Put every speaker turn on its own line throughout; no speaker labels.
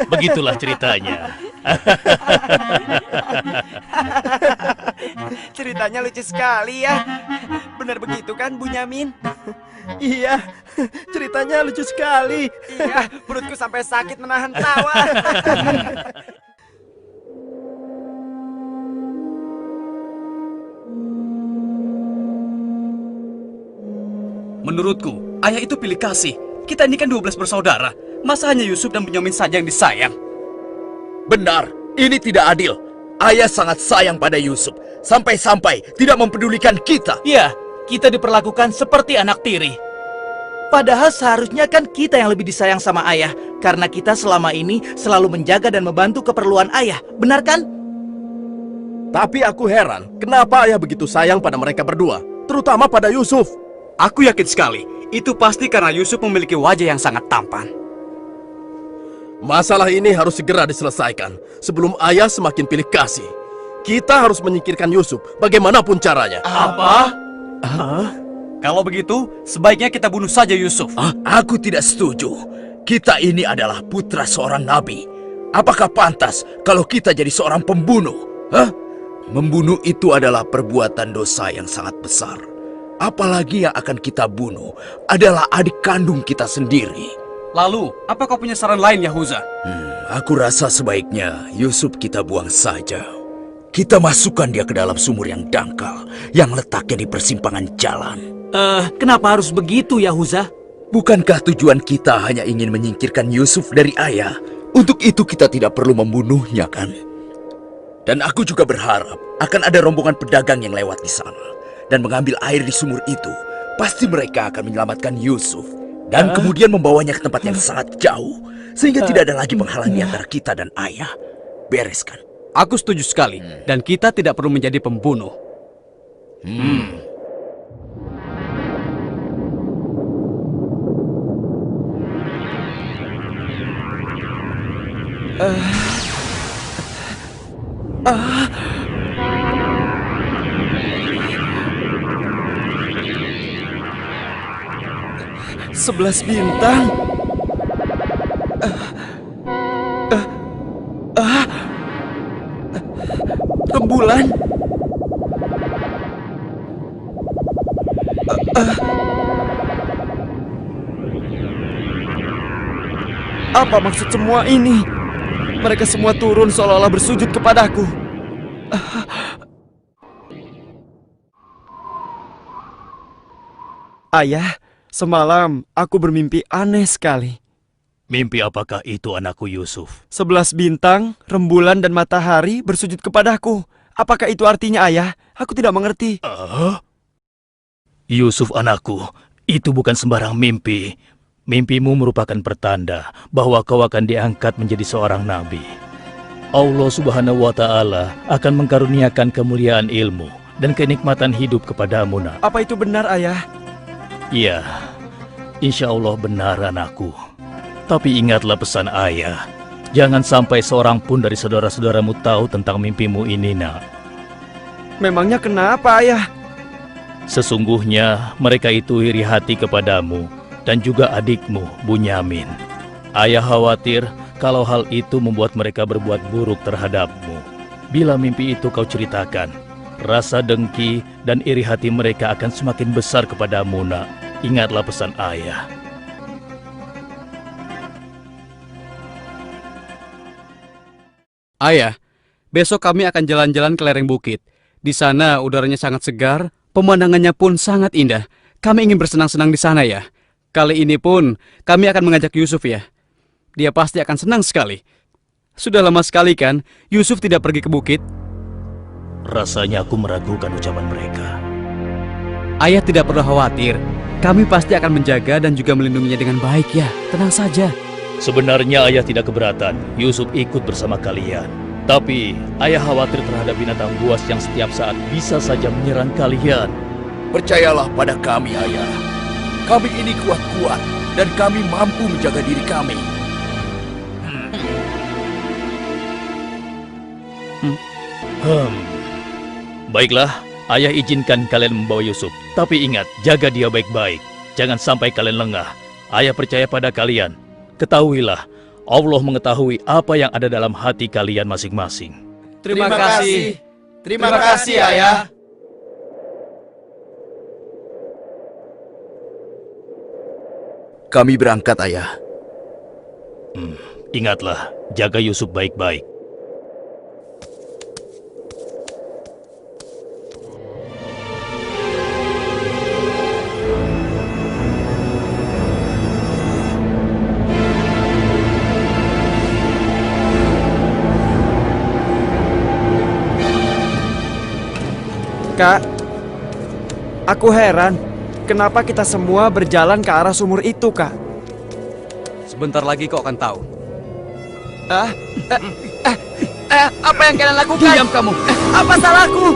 Begitulah ceritanya.
Ceritanya lucu sekali ya. Benar begitu kan, Bunyamin?
Iya, ceritanya lucu sekali.
Iya, perutku sampai sakit menahan tawa.
Menurutku, ayah itu pilih kasih. Kita ini kan 12 bersaudara. Masa hanya Yusuf dan Bunyamin saja yang disayang?
Benar, ini tidak adil. Ayah sangat sayang pada Yusuf, sampai-sampai tidak mempedulikan kita.
Ya, kita diperlakukan seperti anak tiri.
Padahal seharusnya kan kita yang lebih disayang sama ayah, karena kita selama ini selalu menjaga dan membantu keperluan ayah. Benar kan?
Tapi aku heran, kenapa ayah begitu sayang pada mereka berdua, terutama pada Yusuf.
Aku yakin sekali, itu pasti karena Yusuf memiliki wajah yang sangat tampan.
Masalah ini harus segera diselesaikan sebelum ayah semakin pilih kasih. Kita harus menyingkirkan Yusuf bagaimanapun caranya.
Apa? Kalau begitu, sebaiknya kita bunuh saja Yusuf.
Aku tidak setuju. Kita ini adalah putra seorang nabi. Apakah pantas kalau kita jadi seorang pembunuh? Membunuh itu adalah perbuatan dosa yang sangat besar. Apalagi yang akan kita bunuh adalah adik kandung kita sendiri.
Lalu, apa kau punya saran lain, Yahuza?
Aku rasa sebaiknya Yusuf kita buang saja. Kita masukkan dia ke dalam sumur yang dangkal, yang letaknya di persimpangan jalan.
Kenapa harus begitu, Yahuza?
Bukankah tujuan kita hanya ingin menyingkirkan Yusuf dari ayah? Untuk itu kita tidak perlu membunuhnya, kan? Dan aku juga berharap akan ada rombongan pedagang yang lewat di sana dan mengambil air di sumur itu. Pasti mereka akan menyelamatkan Yusuf dan kemudian membawanya ke tempat yang sangat jauh, sehingga tidak ada lagi penghalang di antara kita dan ayah. Beres kan?
Aku setuju sekali, dan kita tidak perlu menjadi pembunuh.
Sebelas bintang. Rembulan. Apa maksud semua ini? Mereka semua turun seolah-olah bersujud kepadaku. Ayah, semalam aku bermimpi aneh sekali.
Mimpi apakah itu, anakku Yusuf?
11 bintang, rembulan dan matahari bersujud kepadaku. Apakah itu artinya, ayah? Aku tidak mengerti.
Yusuf anakku, itu bukan sembarang mimpi. Mimpimu merupakan pertanda bahwa kau akan diangkat menjadi seorang nabi. Allah Subhanahu wa Ta'ala akan mengkaruniakan kemuliaan ilmu dan kenikmatan hidup kepadamu, nak.
Apa itu benar, ayah?
Iya, insya Allah benar, anakku. Tapi ingatlah pesan ayah. Jangan sampai seorang pun dari saudara-saudaramu tahu tentang mimpimu ini, nak.
Memangnya kenapa, ayah?
Sesungguhnya mereka itu iri hati kepadamu dan juga adikmu, Bunyamin. Ayah khawatir kalau hal itu membuat mereka berbuat buruk terhadapmu. Bila mimpi itu kau ceritakan, rasa dengki dan iri hati mereka akan semakin besar kepadamu, nak. Ingatlah pesan ayah.
Ayah, besok kami akan jalan-jalan ke lereng bukit. Di sana udaranya sangat segar, pemandangannya pun sangat indah. Kami ingin bersenang-senang di sana, ya. Kali ini pun kami akan mengajak Yusuf, ya. Dia pasti akan senang sekali. Sudah lama sekali kan Yusuf tidak pergi ke bukit.
Rasanya aku meragukan ucapan mereka.
Ayah tidak perlu khawatir. Kami pasti akan menjaga dan juga melindunginya dengan baik, ya. Tenang saja.
Sebenarnya ayah tidak keberatan Yusuf ikut bersama kalian. Tapi ayah khawatir terhadap binatang buas yang setiap saat bisa saja menyerang kalian.
Percayalah pada kami, ayah. Kami ini kuat-kuat dan kami mampu menjaga diri kami.
Baiklah, ayah izinkan kalian membawa Yusuf. Tapi ingat, jaga dia baik-baik. Jangan sampai kalian lengah. Ayah percaya pada kalian. Ketahuilah, Allah mengetahui apa yang ada dalam hati kalian masing-masing.
Terima kasih.
Terima kasih, Ayah.
Kami berangkat, Ayah.
Ingatlah, jaga Yusuf baik-baik.
Kak, aku heran, kenapa kita semua berjalan ke arah sumur itu, Kak?
Sebentar lagi kau akan tahu.
Apa yang kalian lakukan?
Diam kamu.
Apa salahku?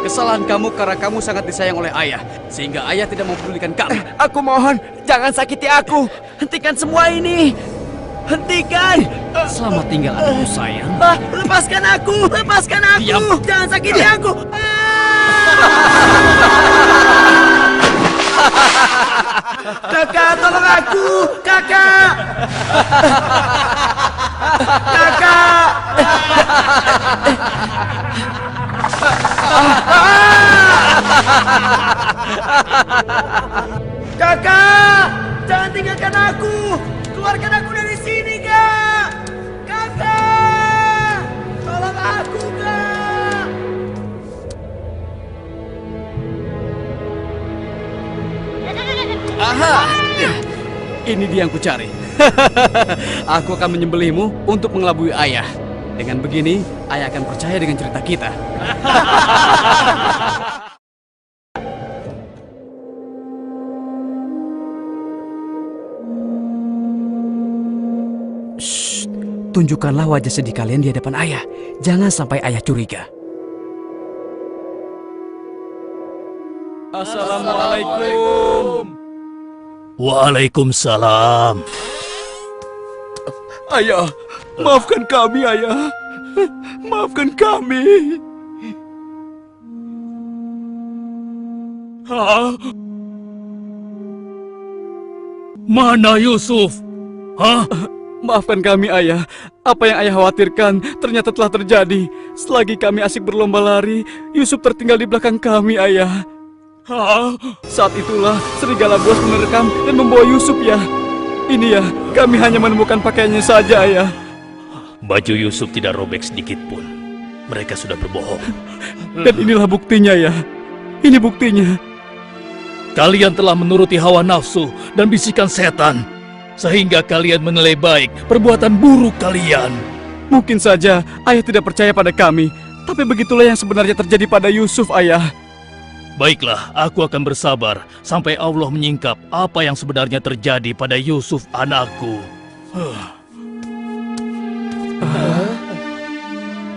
Kesalahan kamu karena kamu sangat disayang oleh ayah, sehingga ayah tidak mempedulikan kamu.
Aku mohon, jangan sakiti aku. Hentikan semua ini. Hentikan.
Selamat tinggal anakku sayang.
Lepaskan aku. Lepaskan aku.
Diam.
Jangan sakiti aku. Kakak, tolong aku. Kakak. Kakak. Kakak, jangan tinggalkan aku. Keluarkan aku dari sini, Kak. Kakak, tolong aku, Kak.
Aha! Ini dia yang kucari. Aku akan menyembelihmu untuk mengelabui ayah. Dengan begini, ayah akan percaya dengan cerita kita. Shh, tunjukkanlah wajah sedih kalian di hadapan ayah. Jangan sampai ayah curiga. Assalamualaikum.
Waalaikumsalam.
Ayah, maafkan kami, Ayah. Maafkan kami.
Hah? Mana Yusuf? Hah?
Maafkan kami, ayah. Apa yang ayah khawatirkan ternyata telah terjadi. Selagi kami asik berlomba lari, Yusuf tertinggal di belakang kami, ayah.
Hah?
Saat itulah serigala buas menerkam dan membawa Yusuf, ya. Ini ya, kami hanya menemukan pakaiannya saja, ayah.
Baju Yusuf tidak robek sedikit pun. Mereka sudah berbohong.
Dan inilah buktinya, ya. Ini buktinya.
Kalian telah menuruti hawa nafsu dan bisikan setan, sehingga kalian menilai baik perbuatan buruk kalian.
Mungkin saja ayah tidak percaya pada kami, tapi begitulah yang sebenarnya terjadi pada Yusuf, ayah.
Baiklah, aku akan bersabar sampai Allah menyingkap apa yang sebenarnya terjadi pada Yusuf anakku.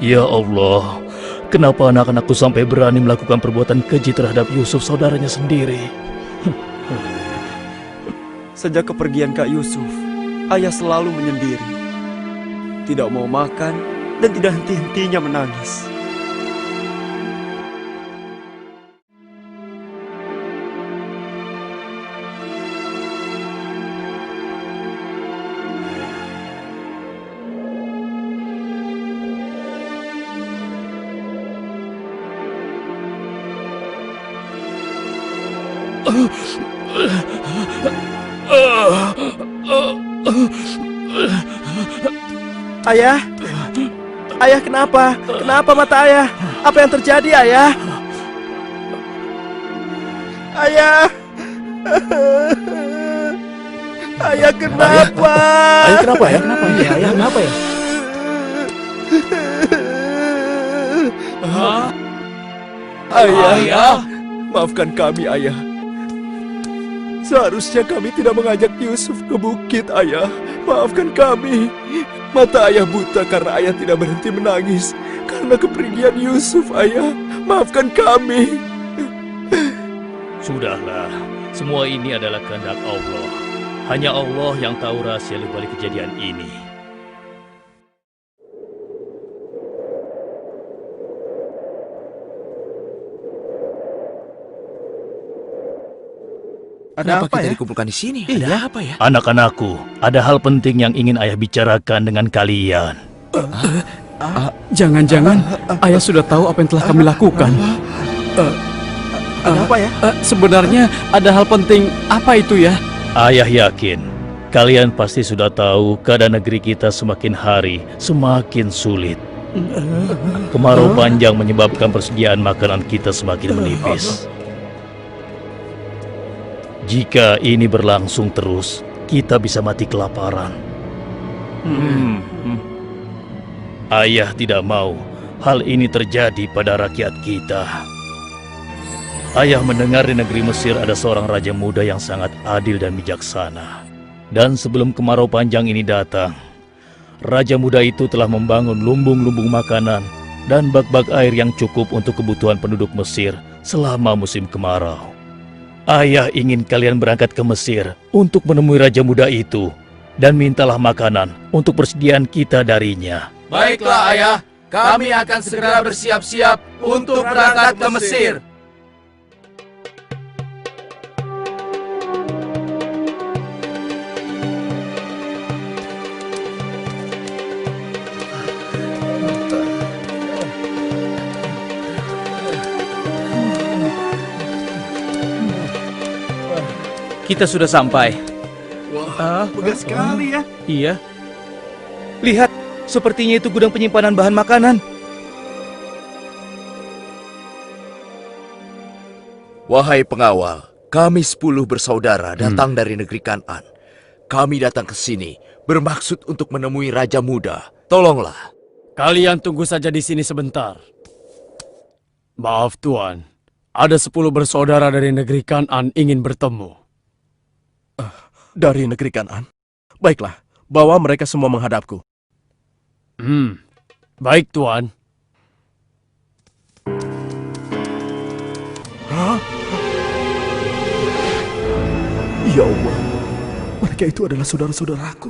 Ya Allah, kenapa anak-anakku sampai berani melakukan perbuatan keji terhadap Yusuf saudaranya sendiri?
Sejak kepergian Kak Yusuf, ayah selalu menyendiri. Tidak mau makan dan tidak henti-hentinya menangis. Ayah? Ayah kenapa? Kenapa mata ayah? Apa yang terjadi, ayah? Ayah! Ayah kenapa?
Ayah kenapa ya?
Kenapa ya? Ayah kenapa ya?
Ayah, maafkan kami, Ayah. Seharusnya kami tidak mengajak Yusuf ke bukit, Ayah. Maafkan kami. Mata ayah buta karena ayah tidak berhenti menangis karena kepergian Yusuf, Ayah. Maafkan kami.
Sudahlah, semua ini adalah kehendak Allah. Hanya Allah yang tahu rahasia di balik kejadian ini.
Kenapa kita dikumpulkan di sini? Ada apa ya?
Anak-anakku, ada hal penting yang ingin ayah bicarakan dengan kalian.
Jangan-jangan ayah sudah tahu apa yang telah kami lakukan.
Ada apa ya?
Sebenarnya ada hal penting apa itu ya?
Ayah yakin kalian pasti sudah tahu keadaan negeri kita semakin hari semakin sulit. Kemarau panjang menyebabkan persediaan makanan kita semakin menipis. Jika ini berlangsung terus, kita bisa mati kelaparan. Ayah tidak mau hal ini terjadi pada rakyat kita. Ayah mendengar di negeri Mesir ada seorang raja muda yang sangat adil dan bijaksana. Dan sebelum kemarau panjang ini datang, raja muda itu telah membangun lumbung-lumbung makanan dan bak-bak air yang cukup untuk kebutuhan penduduk Mesir selama musim kemarau. Ayah ingin kalian berangkat ke Mesir untuk menemui raja muda itu dan mintalah makanan untuk persediaan kita darinya.
Baiklah ayah, kami akan segera bersiap-siap untuk berangkat ke Mesir.
Kita sudah sampai.
Wah, megah sekali ya.
Iya.
Lihat, sepertinya itu gudang penyimpanan bahan makanan.
Wahai pengawal, kami 10 bersaudara datang dari negeri Kan'an. Kami datang ke sini bermaksud untuk menemui Raja Muda. Tolonglah.
Kalian tunggu saja di sini sebentar. Maaf Tuan, ada 10 bersaudara dari negeri Kan'an ingin bertemu.
Dari negeri Kan'an? Baiklah, bawa mereka semua menghadapku.
Baik Tuan.
Hah? Ya Allah, mereka itu adalah saudara-saudaraku.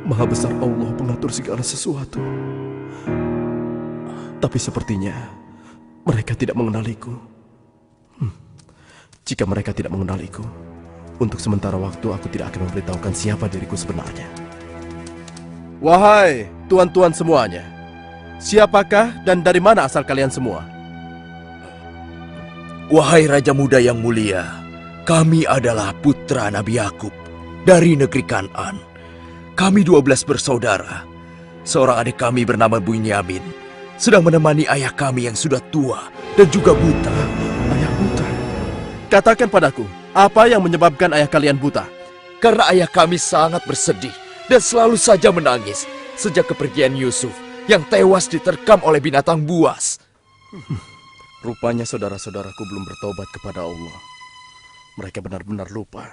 Maha besar Allah pengatur segala sesuatu. Tapi sepertinya mereka tidak mengenaliku. Jika mereka tidak mengenaliku, untuk sementara waktu aku tidak akan memberitahukan siapa diriku sebenarnya. Wahai tuan-tuan semuanya, siapakah dan dari mana asal kalian semua?
Wahai Raja Muda yang mulia, kami adalah putra Nabi Yakub dari negeri Kan'an. Kami 12 bersaudara. Seorang adik kami bernama Bunyamin sedang menemani ayah kami yang sudah tua dan juga buta.
Ayah buta? Katakan padaku, apa yang menyebabkan ayah kalian buta?
Karena ayah kami sangat bersedih dan selalu saja menangis sejak kepergian Yusuf yang tewas diterkam oleh binatang buas.
Rupanya saudara-saudaraku belum bertobat kepada Allah. Mereka benar-benar lupa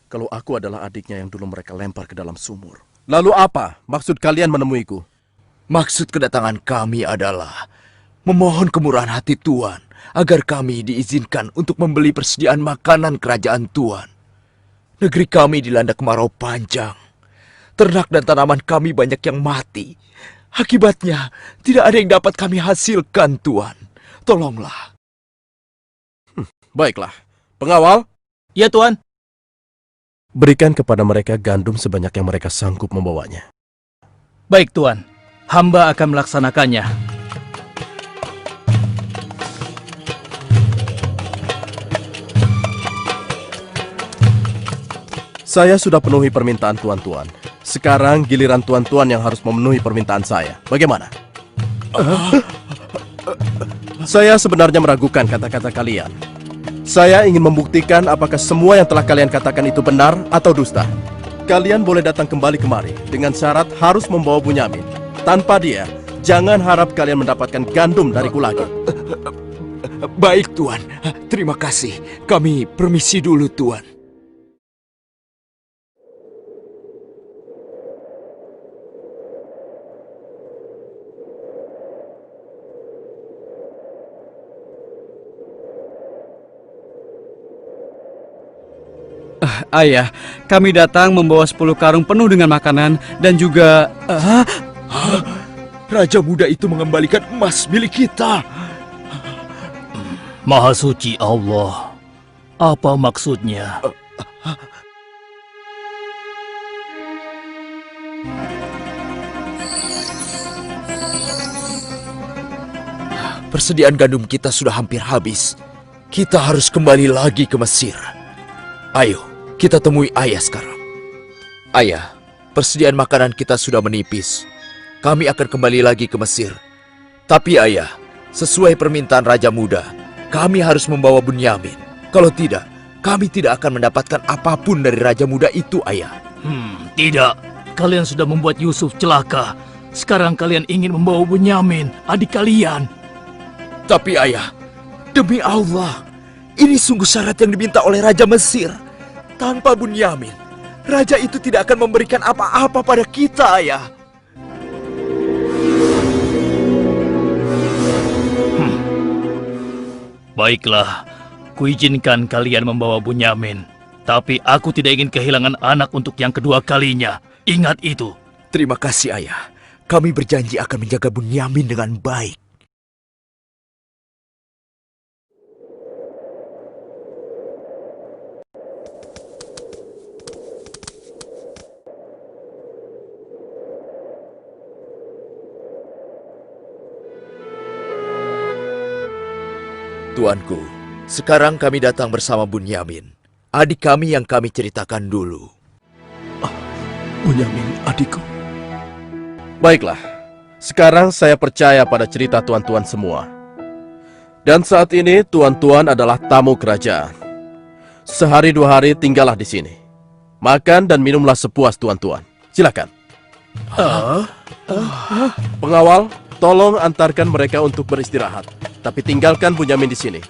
kalau aku adalah adiknya yang dulu mereka lempar ke dalam sumur. Lalu apa maksud kalian menemuiku?
Maksud kedatangan kami adalah memohon kemurahan hati Tuan agar kami diizinkan untuk membeli persediaan makanan kerajaan Tuan. Negeri kami dilanda kemarau panjang. Ternak dan tanaman kami banyak yang mati. Akibatnya tidak ada yang dapat kami hasilkan, Tuan. Tolonglah.
Baiklah, pengawal.
Ya Tuan.
Berikan kepada mereka gandum sebanyak yang mereka sanggup membawanya.
Baik Tuan, hamba akan melaksanakannya.
Saya sudah penuhi permintaan tuan-tuan. Sekarang giliran tuan-tuan yang harus memenuhi permintaan saya. Bagaimana? Saya sebenarnya meragukan kata-kata kalian. Saya ingin membuktikan apakah semua yang telah kalian katakan itu benar atau dusta. Kalian boleh datang kembali kemari dengan syarat harus membawa Bunyamin. Tanpa dia, jangan harap kalian mendapatkan gandum dariku lagi.
Baik, Tuan. Terima kasih. Kami permisi dulu, Tuan.
Ayah, kami datang membawa 10 karung penuh dengan makanan dan juga...
Raja muda itu mengembalikan emas milik kita.
Maha suci Allah. Apa maksudnya?
Persediaan gandum kita sudah hampir habis. Kita harus kembali lagi ke Mesir. Ayo, kita temui ayah sekarang. Ayah, persediaan makanan kita sudah menipis. Kami akan kembali lagi ke Mesir. Tapi ayah, sesuai permintaan Raja Muda, kami harus membawa Bunyamin. Kalau tidak, kami tidak akan mendapatkan apapun dari Raja Muda itu, ayah.
Tidak. Kalian sudah membuat Yusuf celaka. Sekarang kalian ingin membawa Bunyamin, adik kalian.
Tapi ayah, demi Allah, ini sungguh syarat yang diminta oleh Raja Mesir. Tanpa Bunyamin, Raja itu tidak akan memberikan apa-apa pada kita, ayah.
Baiklah, kuizinkan kalian membawa Bunyamin. Tapi aku tidak ingin kehilangan anak untuk yang kedua kalinya. Ingat itu.
Terima kasih, ayah. Kami berjanji akan menjaga Bunyamin dengan baik. Tuanku, sekarang kami datang bersama Bunyamin, adik kami yang kami ceritakan dulu.
Bunyamin, adikku. Baiklah, sekarang saya percaya pada cerita tuan-tuan semua. Dan saat ini tuan-tuan adalah tamu kerajaan. Sehari 2 hari tinggallah di sini. Makan dan minumlah sepuas tuan-tuan. Silakan. Pengawal, tolong antarkan mereka untuk beristirahat. Tapi tinggalkan Bunyamin di sini.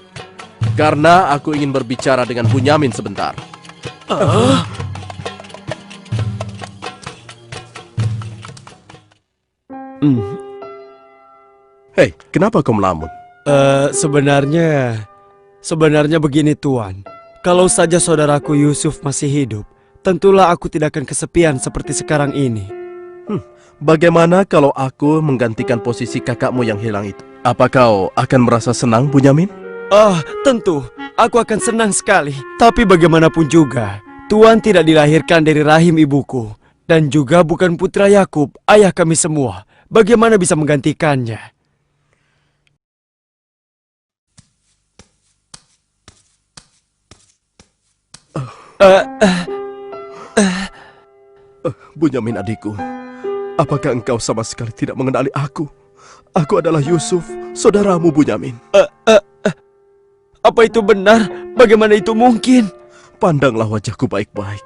Karena aku ingin berbicara dengan Bunyamin sebentar. Hei, kenapa kau melamun?
Sebenarnya begini Tuan. Kalau saja saudaraku Yusuf masih hidup, tentulah aku tidak akan kesepian seperti sekarang ini.
Bagaimana kalau aku menggantikan posisi kakakmu yang hilang itu? Apa kau akan merasa senang, Bunyamin?
Tentu. Aku akan senang sekali. Tapi bagaimanapun juga, Tuan tidak dilahirkan dari rahim ibuku. Dan juga bukan putra Yakub, ayah kami semua. Bagaimana bisa menggantikannya?
Bunyamin adikku, apakah engkau sama sekali tidak mengenali aku? Aku adalah Yusuf, saudaramu Bunyamin.
Apa itu benar? Bagaimana itu mungkin?
Pandanglah wajahku baik-baik.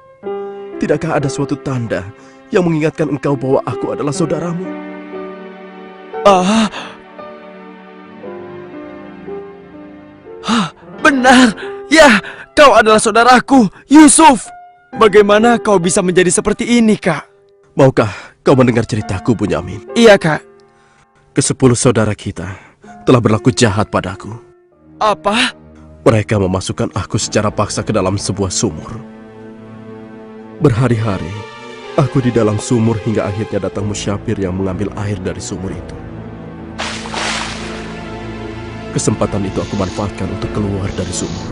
Tidakkah ada suatu tanda yang mengingatkan engkau bahwa aku adalah saudaramu?
Benar. Ya, kau adalah saudaraku, Yusuf. Bagaimana kau bisa menjadi seperti ini, Kak?
Maukah kau mendengar ceritaku, Bunyamin?
Iya, Kak.
Ke-10 saudara kita telah berlaku jahat padaku.
Apa?
Mereka memasukkan aku secara paksa ke dalam sebuah sumur. Berhari-hari, aku di dalam sumur hingga akhirnya datang musyafir yang mengambil air dari sumur itu. Kesempatan itu aku manfaatkan untuk keluar dari sumur.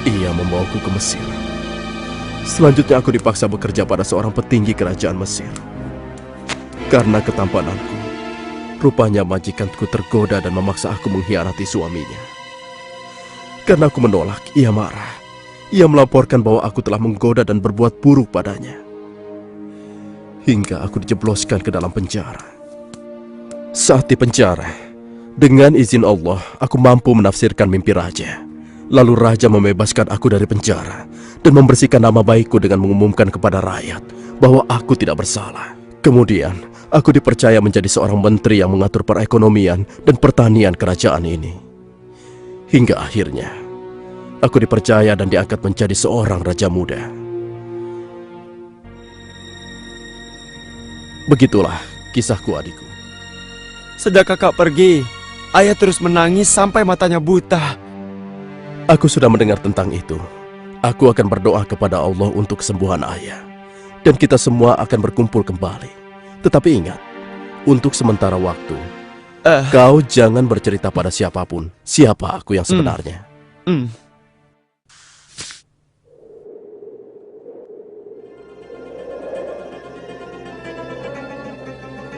Ia membawaku ke Mesir. Selanjutnya aku dipaksa bekerja pada seorang petinggi kerajaan Mesir. Karena ketampananku, rupanya majikanku tergoda dan memaksa aku mengkhianati suaminya. Karena aku menolak, ia marah. Ia melaporkan bahwa aku telah menggoda dan berbuat buruk padanya. Hingga aku dijebloskan ke dalam penjara. Saat di penjara, dengan izin Allah, aku mampu menafsirkan mimpi raja. Lalu raja membebaskan aku dari penjara dan membersihkan nama baikku dengan mengumumkan kepada rakyat bahwa aku tidak bersalah. Kemudian, aku dipercaya menjadi seorang menteri yang mengatur perekonomian dan pertanian kerajaan ini. Hingga akhirnya, aku dipercaya dan diangkat menjadi seorang raja muda. Begitulah kisahku, adikku.
Sejak kakak pergi, ayah terus menangis sampai matanya buta.
Aku sudah mendengar tentang itu. Aku akan berdoa kepada Allah untuk kesembuhan ayah. Dan kita semua akan berkumpul kembali. Tetapi ingat, untuk sementara waktu, Kau jangan bercerita pada siapapun siapa aku yang sebenarnya.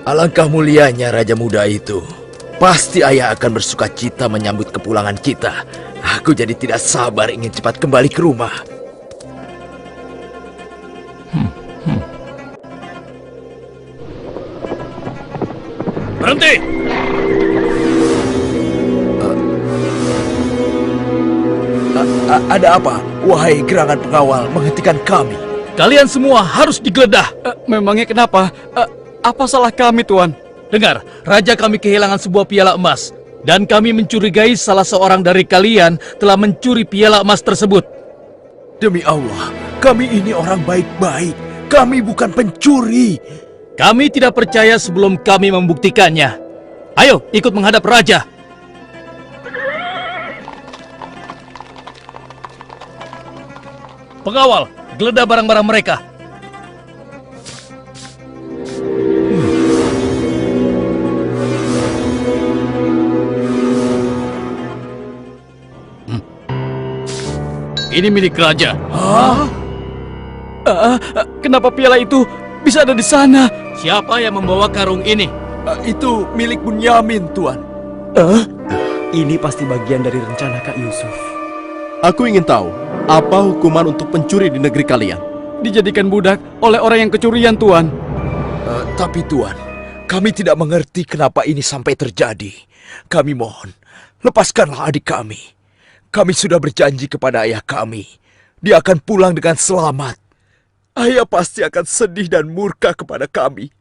Alangkah mulianya Raja Muda itu. Pasti ayah akan bersuka cita menyambut kepulangan kita. Aku jadi tidak sabar ingin cepat kembali ke rumah.
Berhenti!
Ada apa? Wahai gerangan pengawal, menghentikan kami.
Kalian semua harus digeledah.
Memangnya kenapa? Apa salah kami, Tuan?
Dengar, raja kami kehilangan sebuah piala emas. Dan kami mencurigai salah seorang dari kalian telah mencuri piala emas tersebut.
Demi Allah, kami ini orang baik-baik. Kami bukan pencuri.
Kami tidak percaya sebelum kami membuktikannya. Ayo, ikut menghadap raja. Pengawal, geledah barang-barang mereka. Ini milik raja.
Kenapa piala itu bisa ada di sana?
Siapa yang membawa karung ini?
Itu milik Bunyamin, Tuan. Ini pasti bagian dari rencana Kak Yusuf.
Aku ingin tahu, apa hukuman untuk pencuri di negeri kalian?
Dijadikan budak oleh orang yang kecurian, Tuan.
Tapi Tuan, kami tidak mengerti kenapa ini sampai terjadi. Kami mohon, lepaskanlah adik kami. Kami sudah berjanji kepada ayah kami. Dia akan pulang dengan selamat. Ayah pasti akan sedih dan murka kepada kami.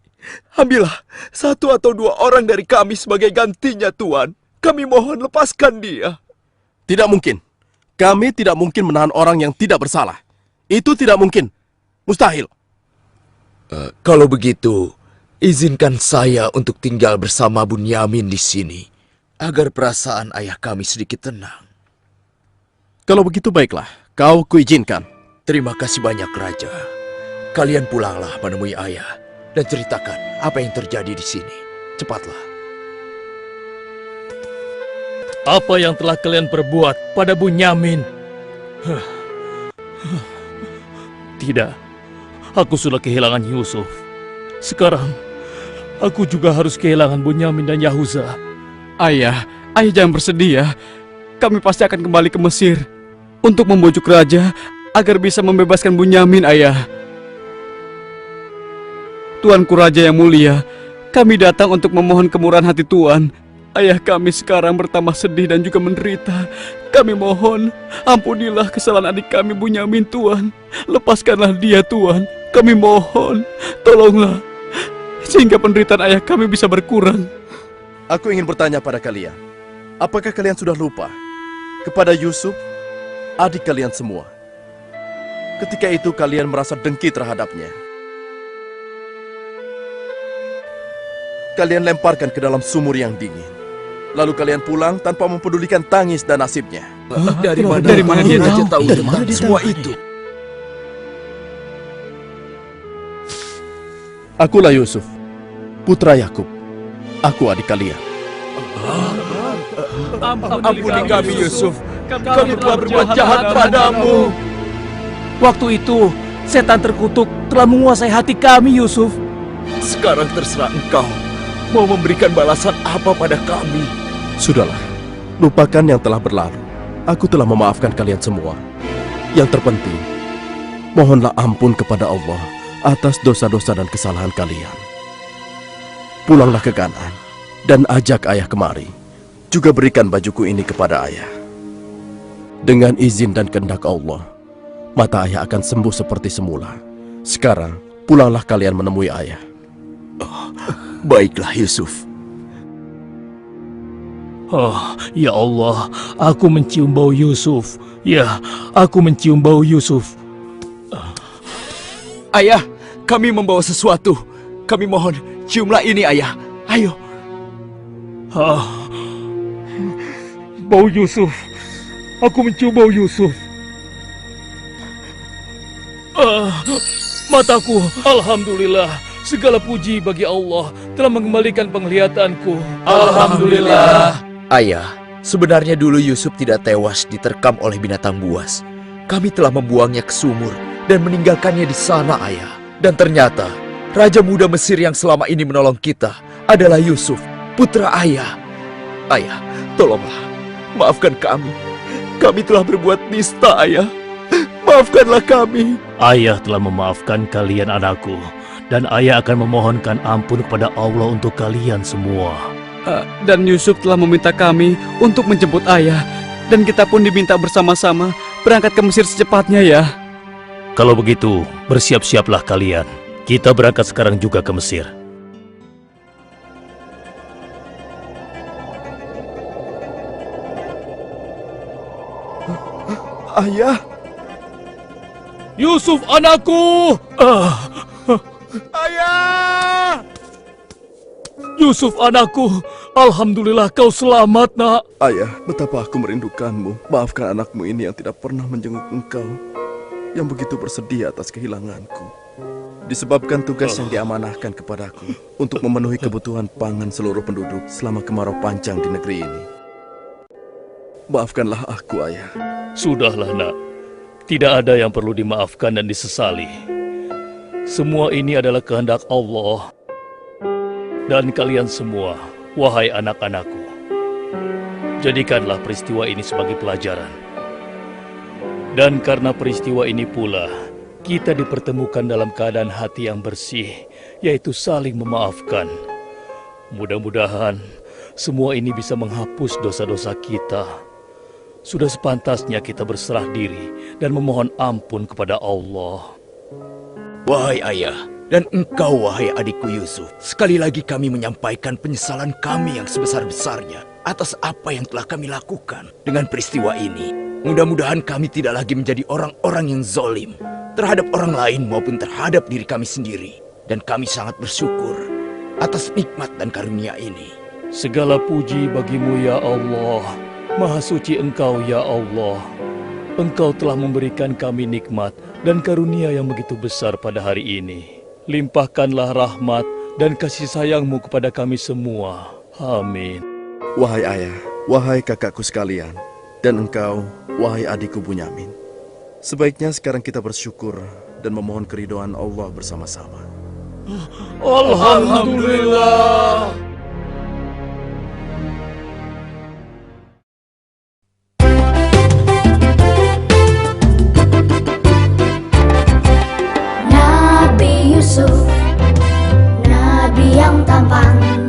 Ambillah 1 atau 2 orang dari kami sebagai gantinya, Tuan. Kami mohon lepaskan dia.
Tidak mungkin. Kami tidak mungkin menahan orang yang tidak bersalah. Itu tidak mungkin. Mustahil.
Kalau begitu, izinkan saya untuk tinggal bersama Bunyamin di sini, agar perasaan ayah kami sedikit tenang.
Kalau begitu baiklah, kau kuizinkan.
Terima kasih banyak, Raja. Kalian pulanglah menemui ayah dan ceritakan apa yang terjadi di sini. Cepatlah.
Apa yang telah kalian perbuat pada Bunyamin? Tidak, aku sudah kehilangan Yusuf. Sekarang, aku juga harus kehilangan Bunyamin dan Yahuza.
Ayah jangan bersedih ya. Kami pasti akan kembali ke Mesir untuk membujuk raja agar bisa membebaskan Bunyamin, ayah. Tuanku Raja yang mulia, kami datang untuk memohon kemurahan hati Tuan. Ayah kami sekarang bertambah sedih dan juga menderita. Kami mohon, ampunilah kesalahan adik kami Bunyamin, Tuan. Lepaskanlah dia, Tuan. Kami mohon, tolonglah, sehingga penderitaan ayah kami bisa berkurang.
Aku ingin bertanya pada kalian. Apakah kalian sudah lupa kepada Yusuf, adik kalian semua? Ketika itu kalian merasa dengki terhadapnya. Kalian lemparkan ke dalam sumur yang dingin. Lalu kalian pulang tanpa mempedulikan tangis dan nasibnya.
Dari mana
dia
Raja
tahu?
tahu tentang semua itu?
Akulah Yusuf, putra Yakub. Aku adik kalian.
Ampuni kami, Yusuf. Kami telah berbuat jahat padamu.
Waktu itu, setan terkutuk telah menguasai hati kami, Yusuf.
Sekarang terserah engkau mau memberikan balasan apa pada kami.
Sudahlah, lupakan yang telah berlalu. Aku telah memaafkan kalian semua. Yang terpenting, mohonlah ampun kepada Allah atas dosa-dosa dan kesalahan kalian. Pulanglah ke Kanaan dan ajak ayah kemari. Juga berikan bajuku ini kepada ayah. Dengan izin dan kehendak Allah, mata ayah akan sembuh seperti semula. Sekarang, pulanglah kalian menemui ayah.
Baiklah, Yusuf.
Oh, ya Allah, aku mencium bau Yusuf. Ya, aku mencium bau Yusuf.
Ayah, kami membawa sesuatu. Kami mohon, ciumlah ini, ayah. Ayo.
Bau Yusuf. Aku mencium bau Yusuf. Mataku, alhamdulillah, Segala puji bagi Allah telah mengembalikan penglihatanku.
Alhamdulillah. Ayah, sebenarnya dulu Yusuf tidak tewas diterkam oleh binatang buas. Kami telah membuangnya ke sumur dan meninggalkannya di sana, Ayah. Dan ternyata, Raja Muda Mesir yang selama ini menolong kita adalah Yusuf, putra Ayah. Ayah, tolonglah, maafkan kami. Kami telah berbuat nista, Ayah. Maafkanlah kami.
Ayah telah memaafkan kalian anakku, dan ayah akan memohonkan ampun kepada Allah untuk kalian semua.
Dan Yusuf telah meminta kami untuk menjemput ayah. Dan kita pun diminta bersama-sama berangkat ke Mesir secepatnya ya.
Kalau begitu, bersiap-siaplah kalian. Kita berangkat sekarang juga ke Mesir.
Ayah,
Yusuf anakku!
ayah!
Yusuf anakku, alhamdulillah kau selamat, nak.
Ayah, betapa aku merindukanmu. Maafkan anakmu ini yang tidak pernah menjenguk engkau, yang begitu bersedih atas kehilanganku. Disebabkan tugas yang diamanahkan kepadaku untuk memenuhi kebutuhan pangan seluruh penduduk selama kemarau panjang di negeri ini. Maafkanlah aku, Ayah.
Sudahlah, nak. Tidak ada yang perlu dimaafkan dan disesali. Semua ini adalah kehendak Allah. Dan kalian semua, wahai anak-anakku, jadikanlah peristiwa ini sebagai pelajaran. Dan karena peristiwa ini pula, kita dipertemukan dalam keadaan hati yang bersih, yaitu saling memaafkan. Mudah-mudahan semua ini bisa menghapus dosa-dosa kita. Sudah sepantasnya kita berserah diri dan memohon ampun kepada Allah.
Wahai ayah, dan engkau wahai adikku Yusuf, sekali lagi kami menyampaikan penyesalan kami yang sebesar-besarnya atas apa yang telah kami lakukan dengan peristiwa ini. Mudah-mudahan kami tidak lagi menjadi orang-orang yang zalim terhadap orang lain maupun terhadap diri kami sendiri. Dan kami sangat bersyukur atas nikmat dan karunia ini.
Segala puji bagimu ya Allah. Maha suci Engkau ya Allah. Engkau telah memberikan kami nikmat dan karunia yang begitu besar pada hari ini. Limpahkanlah rahmat dan kasih sayang-Mu kepada kami semua. Amin.
Wahai ayah, wahai kakakku sekalian, dan engkau, wahai adikku Bunyamin. Sebaiknya sekarang kita bersyukur dan memohon keridhaan Allah bersama-sama.
Alhamdulillah.
Nabi Yusuf, Nabi yang tampan,